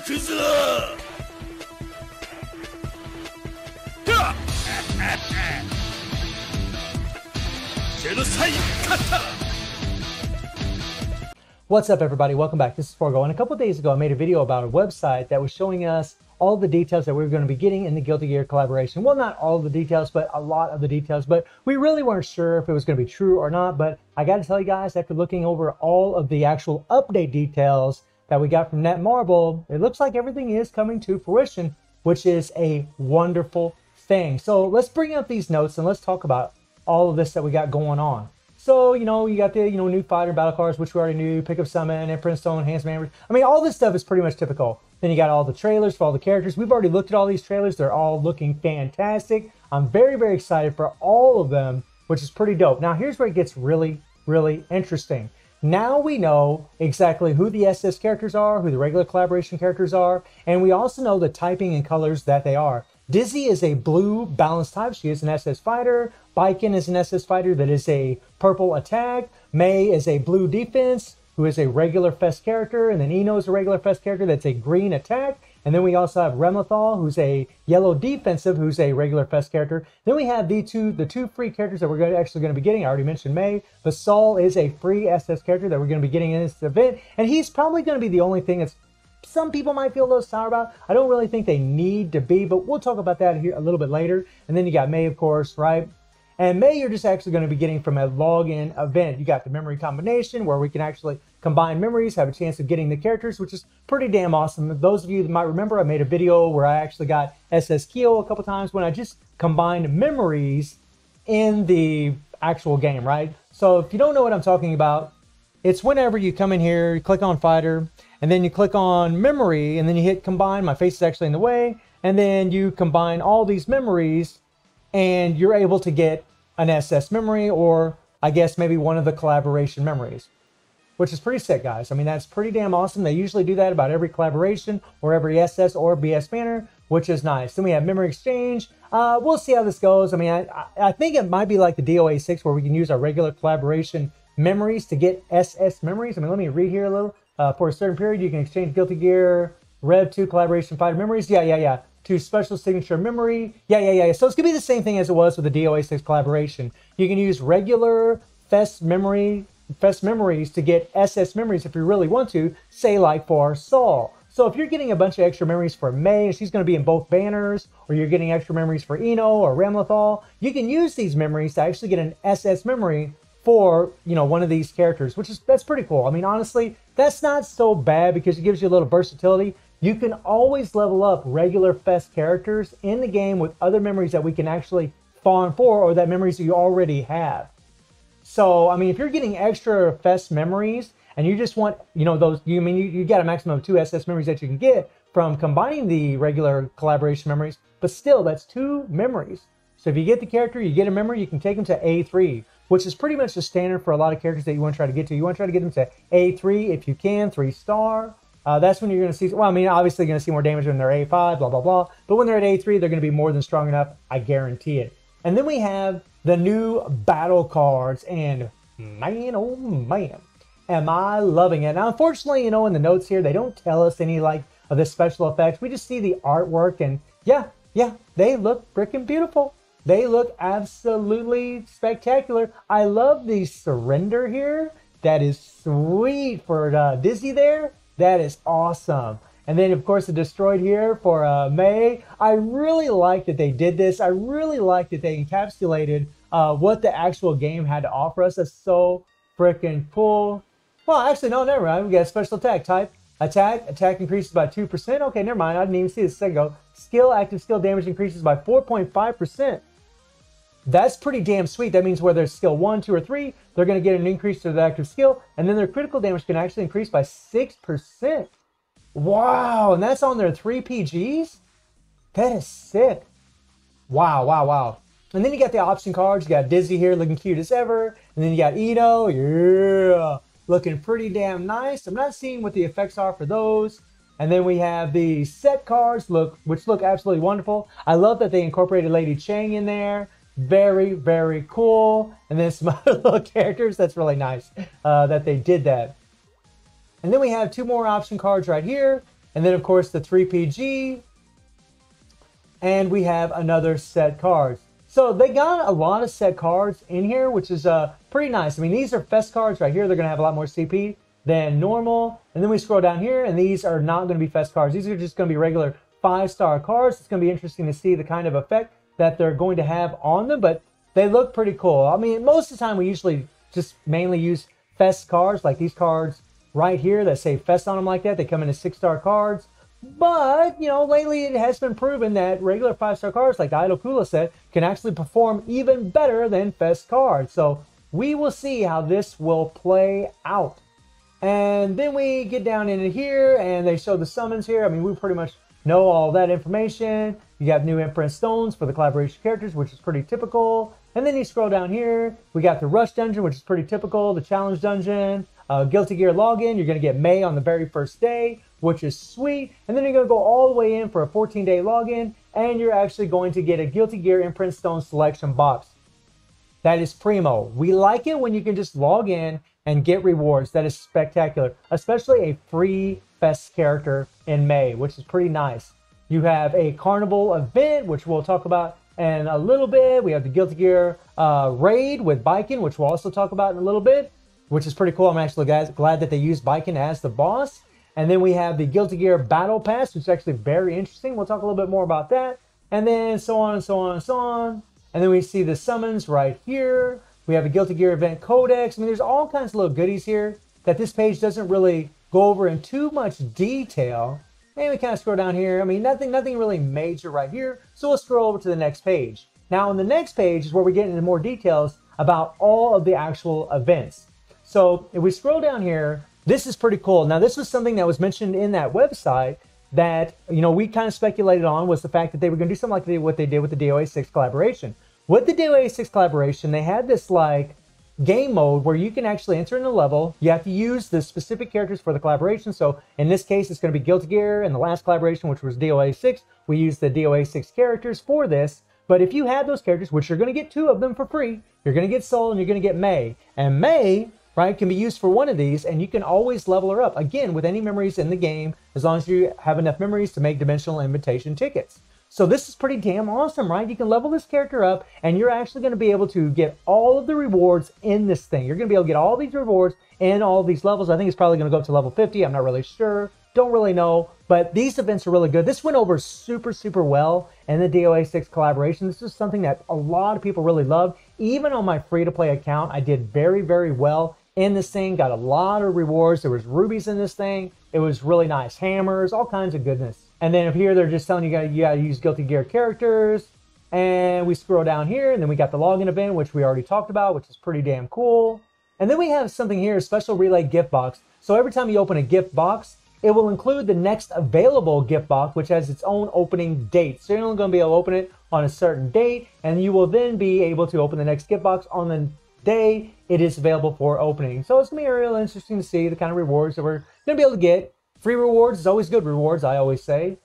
くぞWhat's up, everybody? Welcome back. This is Forgo, and a couple days ago I made a video about a website that was showing us all the details that we were going to be getting in the Guilty Gear collaboration. Well, not all of the details, but a lot of the details, but we really weren't sure if it was going to be true or not. But I got to tell you guys, after looking over all of the actual update details that we got from Netmarble, it looks like everything is coming to fruition, which is a wonderful thing. So let's bring up these notes and let's talk about all of this that we got going on. So, you got the, new fighter battle cards, which we already knew, pick up summon, Imprint Stone, enhancement hammers. I mean, all this stuff is pretty much typical. Then you got all the trailers for all the characters. We've already looked at all these trailers. They're all looking fantastic. I'm very, very excited for all of them, which is pretty dope. Now, here's where it gets really, really interesting. Now we know exactly who the SS characters are, who the regular collaboration characters are, and we also know the typing and colors that they are. Dizzy is a blue balanced type. She is an SS fighter. Baiken is an SS fighter that is a purple attack. Mei is a blue defense, who is a regular Fest character. And then Ino is a regular Fest character that's a green attack. And then we also have Remlethal, who's a yellow defensive, who's a regular Fest character. Then we have the two free characters that we're actually going to be getting. I already mentioned Mei, but Saul is a free SS character that we're going to be getting in this event. And he's probably going to be the only thing that's some people might feel a little sour about. I don't really think they need to be, but we'll talk about that here a little bit later. And then you got Mei, of course, right? And Mei, you're just actually going to be getting from a login event. You got the memory combination where we can actually combine memories, have a chance of getting the characters, which is pretty damn awesome. Those of you that might remember, I made a video where I actually got SS Kyo a couple times when I just combined memories in the actual game, right? So if you don't know what I'm talking about, it's whenever you come in here, you click on fighter, and then you click on memory, and then you hit combine. My face is actually in the way. And then you combine all these memories, and you're able to get an SS memory, or I guess maybe one of the collaboration memories, which is pretty sick, guys. I mean, that's pretty damn awesome. They usually do that about every collaboration or every SS or BS banner, which is nice. Then we have memory exchange. We'll see how this goes. I mean, I think it might be like the DOA 6 where we can use our regular collaboration memories to get SS memories. I mean, let me read here a little. For a certain period, you can exchange Guilty Gear Rev 2 collaboration fighter memories. Yeah. To special signature memory. Yeah. So it's going to be the same thing as it was with the DOA 6 collaboration. You can use regular Fest memories to get SS memories if you really want to, say like for Saul. So if you're getting a bunch of extra memories for Mei, and she's going to be in both banners, or you're getting extra memories for Ino or Remlethal, you can use these memories to actually get an SS memory for, one of these characters, that's pretty cool. I mean, honestly, that's not so bad because it gives you a little versatility. You can always level up regular Fest characters in the game with other memories that we can actually farm for, or that memories that you already have. So, I mean, if you're getting extra Fest memories and you just want, those, you got a maximum of 2 SS memories that you can get from combining the regular collaboration memories, but still, that's 2 memories. So if you get the character, you get a memory, you can take them to A3, which is pretty much the standard for a lot of characters that you want to try to get to. You want to try to get them to A3 if you can, 3-star. That's when you're going to see, well, I mean, obviously you're going to see more damage when they're A5, blah, blah, blah. But when they're at A3, they're going to be more than strong enough. I guarantee it. And then we have the new battle cards. And man, oh man, am I loving it. Now, unfortunately, in the notes here, they don't tell us any of the special effects. We just see the artwork. And yeah, they look freaking beautiful. They look absolutely spectacular. I love the surrender here. That is sweet for Dizzy there. That is awesome. And then, of course, the destroyed here for Mei. I really like that they did this. I really like that they encapsulated what the actual game had to offer us. That's so freaking cool. Well, actually, no, never mind. We got a special attack type. Attack increases by 2%. Okay, never mind. I didn't even see this a second ago. Active skill damage increases by 4.5%. That's pretty damn sweet. That means whether it's skill 1, 2, or 3, they're going to get an increase to the active skill, and then their critical damage can actually increase by 6%. Wow, and that's on their 3 PGs? That is sick. Wow. And then you got the option cards. You got Dizzy here looking cute as ever, and then you got Ino, yeah, looking pretty damn nice. I'm not seeing what the effects are for those. And then we have the set cards, which look absolutely wonderful. I love that they incorporated Lady Chang in there. Very, very cool. And then some other little characters. That's really nice that they did that. And then we have 2 more option cards right here. And then of course the 3PG, and we have another set cards. So they got a lot of set cards in here, which is pretty nice. I mean, these are fest cards right here. They're going to have a lot more CP than normal. And then we scroll down here, and these are not going to be fest cards. These are just going to be regular 5-star cards. It's going to be interesting to see the kind of effect that they're going to have on them, but they look pretty cool. I mean, most of the time we usually just mainly use fest cards, like these cards right here that say fest on them like that. They come in as 6-star cards. But, you know, lately it has been proven that regular 5-star cards like the Idol Kula set can actually perform even better than fest cards. So we will see how this will play out. And then we get down into here and they show the summons here. I mean, we pretty much know all that information. You have new Imprint Stones for the collaboration characters, which is pretty typical. And then you scroll down here, we got the Rush Dungeon, which is pretty typical, the Challenge Dungeon, Guilty Gear Login. You're going to get May on the very first day, which is sweet. And then you're going to go all the way in for a 14-day login, and you're actually going to get a Guilty Gear Imprint Stone selection box. That is primo. We like it when you can just log in and get rewards. That is spectacular, especially a free fest character in May, which is pretty nice. You have a Carnival event, which we'll talk about in a little bit. We have the Guilty Gear raid with Biken, which we'll also talk about in a little bit, which is pretty cool. I'm actually glad that they used Biken as the boss. And then we have the Guilty Gear Battle Pass, which is actually very interesting. We'll talk a little bit more about that. And then so on and so on and so on. And then we see the summons right here. We have a Guilty Gear Event Codex. I mean, there's all kinds of little goodies here that this page doesn't really go over in too much detail. And we kind of scroll down here. I mean, nothing really major right here. So we'll scroll over to the next page. Now, on the next page is where we get into more details about all of the actual events. So if we scroll down here, this is pretty cool. Now, this was something that was mentioned in that website that, you know, we kind of speculated on, was the fact that they were going to do something like what they did with the DOA 6 collaboration. With the DOA 6 collaboration, they had this like game mode where you can actually enter in a level. You have to use the specific characters for the collaboration. So in this case, it's going to be Guilty Gear. In the last collaboration, which was DOA 6, we used the DOA 6 characters for this. But if you have those characters, which you're going to get 2 of them for free, you're going to get Soul and you're going to get May. And May, right, can be used for one of these, and you can always level her up, again, with any memories in the game, as long as you have enough memories to make dimensional invitation tickets. So this is pretty damn awesome, right? You can level this character up, and you're actually going to be able to get all of the rewards in this thing. You're going to be able to get all these rewards in all these levels. I think it's probably going to go up to level 50. I'm not really sure. Don't really know. But these events are really good. This went over super, super well in the DOA 6 collaboration. This is something that a lot of people really love. Even on my free-to-play account, I did very, very well in this thing. Got a lot of rewards. There was rubies in this thing. It was really nice. Hammers, all kinds of goodness. And then up here, they're just telling you gotta use Guilty Gear characters. And we scroll down here, and then we got the login event, which we already talked about, which is pretty damn cool. And then we have something here, a special relay gift box. So every time you open a gift box, it will include the next available gift box, which has its own opening date. So you're only gonna be able to open it on a certain date, and you will then be able to open the next gift box on the day it is available for opening. So it's gonna be real interesting to see the kind of rewards that we're gonna be able to get. Free rewards is always good rewards, I always say.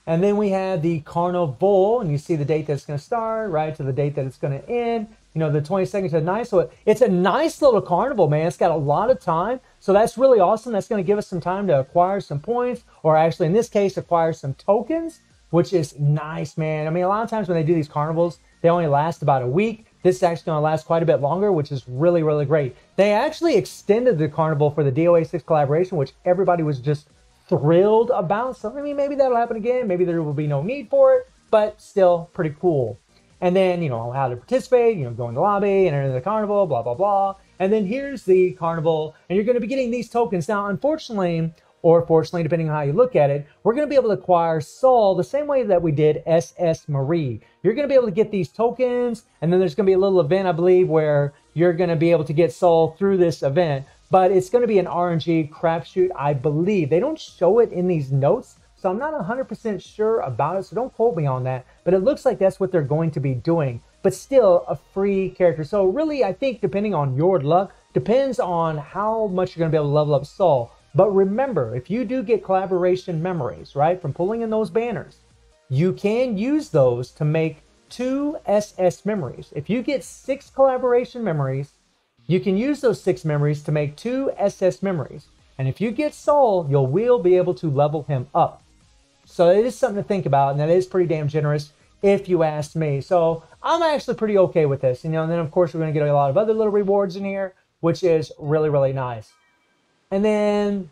And then we have the Carnival, and you see the date that's going to start, right, to the date that it's going to end. You know, the 22nd to the 9th. So it's a nice little carnival, man. It's got a lot of time. So that's really awesome. That's going to give us some time to acquire some points, or actually in this case, acquire some tokens, which is nice, man. I mean, a lot of times when they do these carnivals, they only last about a week. This is actually going to last quite a bit longer, which is really, really great. They actually extended the carnival for the DOA 6 collaboration, which everybody was just thrilled about. So I mean, maybe that'll happen again. Maybe there will be no need for it, but still pretty cool. And then, you know, how to participate, you know, go in the lobby, enter into the carnival, blah, blah, blah. And then here's the carnival, and you're going to be getting these tokens. Now, unfortunately, or fortunately, depending on how you look at it, we're going to be able to acquire Sol the same way that we did SS Marie. You're going to be able to get these tokens, and then there's going to be a little event, I believe, where you're going to be able to get Sol through this event. But it's going to be an RNG crapshoot, I believe. They don't show it in these notes, so I'm not 100% sure about it, so don't quote me on that. But it looks like that's what they're going to be doing. But still, a free character. So really, I think depending on your luck, depends on how much you're going to be able to level up Sol. But remember, if you do get collaboration memories, right, from pulling in those banners, you can use those to make 2 SS memories. If you get 6 collaboration memories, you can use those 6 memories to make 2 SS memories. And if you get Soul, you will be able to level him up. So it is something to think about, and that is pretty damn generous if you ask me. So I'm actually pretty okay with this. And then of course we're going to get a lot of other little rewards in here, which is really, really nice. And then,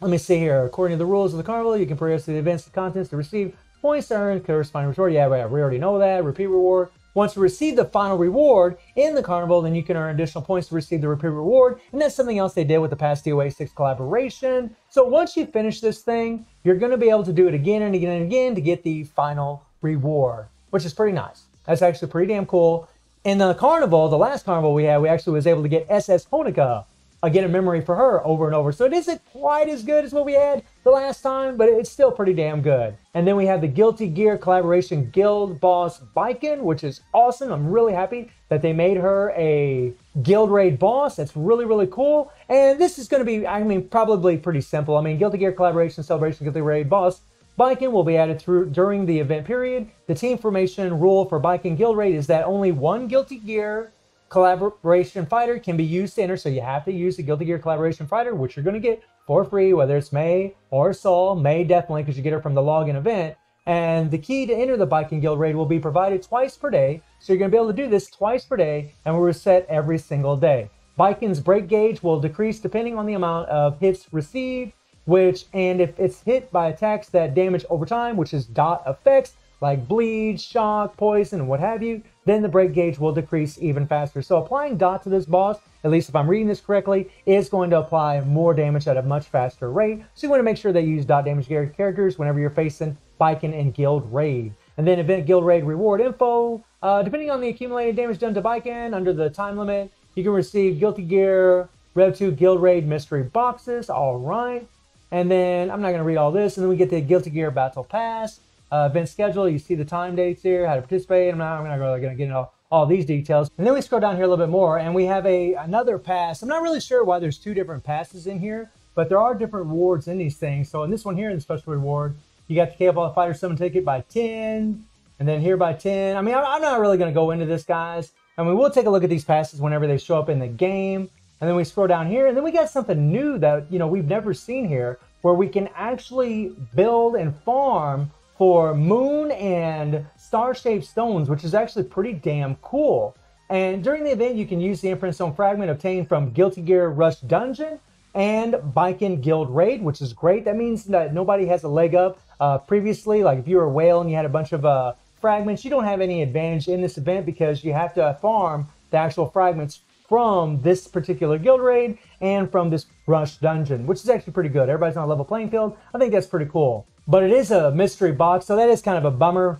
let me see here. According to the rules of the Carnival, you can progress to the events and contents to receive points to earn corresponding reward. Yeah, we already know that. Repeat reward. Once you receive the final reward in the Carnival, then you can earn additional points to receive the repeat reward. And that's something else they did with the past DOA 6 collaboration. So once you finish this thing, you're going to be able to do it again and again and again to get the final reward, which is pretty nice. That's actually pretty damn cool. In the Carnival, the last Carnival we had, we actually was able to get SS Honica. Again, a memory for her over and over. So it isn't quite as good as what we had the last time, but it's still pretty damn good. And then we have the Guilty Gear collaboration Guild Boss Biken, which is awesome. I'm really happy that they made her a Guild Raid boss. That's really, really cool. And this is going to be, I mean, probably pretty simple. I mean, Guilty Gear collaboration celebration Guilty Raid boss Biken will be added during the event period. The team formation rule for Biken Guild Raid is that only one Guilty Gear collaboration fighter can be used to enter, so you have to use the Guilty Gear collaboration fighter, which you're going to get for free, whether it's May or Sol. May definitely, because you get her from the login event. And the key to enter the Biking Guild Raid will be provided twice per day, so you're going to be able to do this twice per day, and we're set every single day. Biken's break gauge will decrease depending on the amount of hits received, and if it's hit by attacks that damage over time, which is dot effects, like bleed, shock, poison, and what have you, then the break gauge will decrease even faster. So applying dot to this boss, at least if I'm reading this correctly, is going to apply more damage at a much faster rate. So you want to make sure that you use dot damage characters whenever you're facing Biken and Guild Raid. And then event Guild Raid reward info, depending on the accumulated damage done to Biken under the time limit, you can receive Guilty Gear Rev 2 Guild Raid mystery boxes. All right. And then I'm not going to read all this. And then we get the Guilty Gear Battle Pass. Event schedule, you see the time dates here, how to participate. I'm not really going to get into all these details. And then we scroll down here a little bit more, and we have another pass. I'm not really sure why there's two different passes in here, but there are different rewards in these things. So in this one here, the special reward, you got the K-Ball Fighter Summon ticket by 10, and then here by 10. I mean, I'm not really going to go into this, guys. I mean, we'll take a look at these passes whenever they show up in the game. And then we scroll down here, and then we got something new that, we've never seen here, where we can actually build and farm for moon and star-shaped stones, which is actually pretty damn cool. And during the event, you can use the Imprint Stone fragment obtained from Guilty Gear Rush Dungeon and Biken Guild Raid, which is great. That means that nobody has a leg up. Previously, like if you were a whale and you had a bunch of fragments, you don't have any advantage in this event because you have to farm the actual fragments from this particular Guild Raid and from this Rush Dungeon, which is actually pretty good. Everybody's on a level playing field. I think that's pretty cool. But it is a mystery box, so that is kind of a bummer.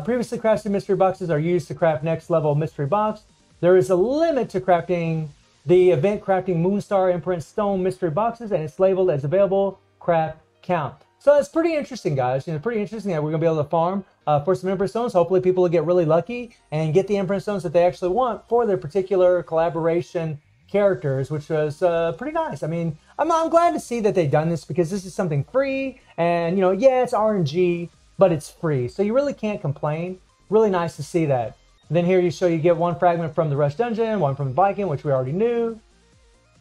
Previously crafted mystery boxes are used to craft next level mystery box. There is a limit to crafting the event crafting Moonstar Imprint Stone mystery boxes, and it's labeled as available craft count. So that's pretty interesting, guys. Pretty interesting that we're going to be able to farm for some Imprint Stones. Hopefully people will get really lucky and get the Imprint Stones that they actually want for their particular collaboration characters, which was pretty nice. I mean, I'm glad to see that they've done this because this is something free, and yeah, it's RNG, but it's free, so you really can't complain. Really nice to see that. And then here you get one fragment from the Rush Dungeon, one from the Viking, which we already knew.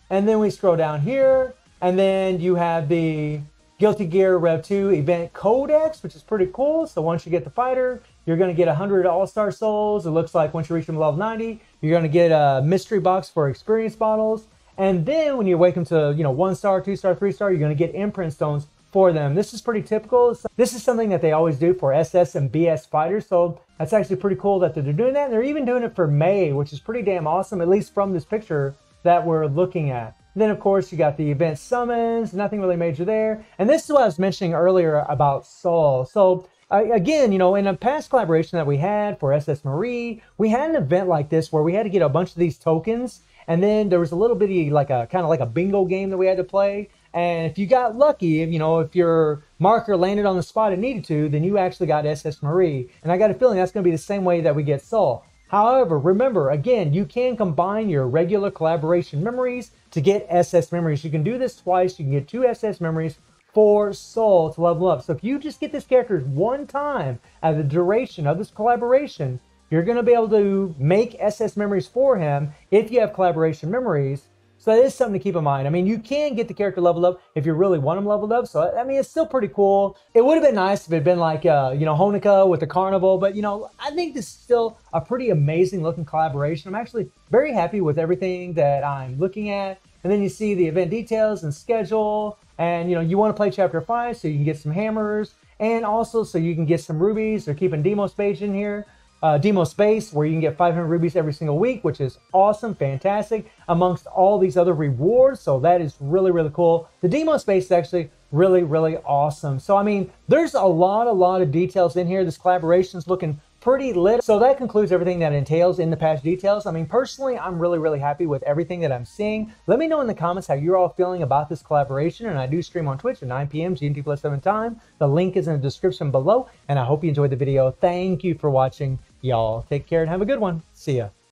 And then we scroll down here, and then you have the Guilty Gear Rev 2 Event Codex, which is pretty cool. So once you get the fighter, you're going to get 100 All-Star Souls. It looks like once you reach them level 90, you're going to get a mystery box for experience bottles. And then when you wake them to, 1-star, 2-star, 3-star, you're going to get Imprint Stones for them. This is pretty typical. This is something that they always do for SS and BS fighters. So that's actually pretty cool that they're doing that. And they're even doing it for May, which is pretty damn awesome, at least from this picture that we're looking at. Then, of course, you got the event summons, nothing really major there. And this is what I was mentioning earlier about Sol. So, again, in a past collaboration that we had for SS Marie, we had an event like this where we had to get a bunch of these tokens. And then there was a little bitty, kind of like a bingo game that we had to play. And if you got lucky, if your marker landed on the spot it needed to, then you actually got SS Marie. And I got a feeling that's going to be the same way that we get Sol. However, remember, again, you can combine your regular collaboration memories to get SS memories. You can do this twice. You can get 2 SS memories for Sol to level up. So if you just get this character one time at the duration of this collaboration, you're going to be able to make SS memories for him if you have collaboration memories. So that is something to keep in mind. I mean, you can get the character leveled up if you really want them leveled up. So, I mean, it's still pretty cool. It would have been nice if it had been like, Honika with the Carnival. But, I think this is still a pretty amazing looking collaboration. I'm actually very happy with everything that I'm looking at. And then you see the event details and schedule. And, you want to play Chapter 5 so you can get some hammers. And also so you can get some rubies. They're keeping demo space in here. Demo space where you can get 500 rubies every single week, which is awesome, fantastic, amongst all these other rewards. So that is really, really cool. The demo space is actually really, really awesome. So, I mean, there's a lot of details in here. This collaboration is looking pretty lit. So that concludes everything that entails in the patch details. I mean, personally, I'm really, really happy with everything that I'm seeing. Let me know in the comments how you're all feeling about this collaboration. And I do stream on Twitch at 9 p.m. GMT+7 time. The link is in the description below. And I hope you enjoyed the video. Thank you for watching. Y'all take care and have a good one. See ya.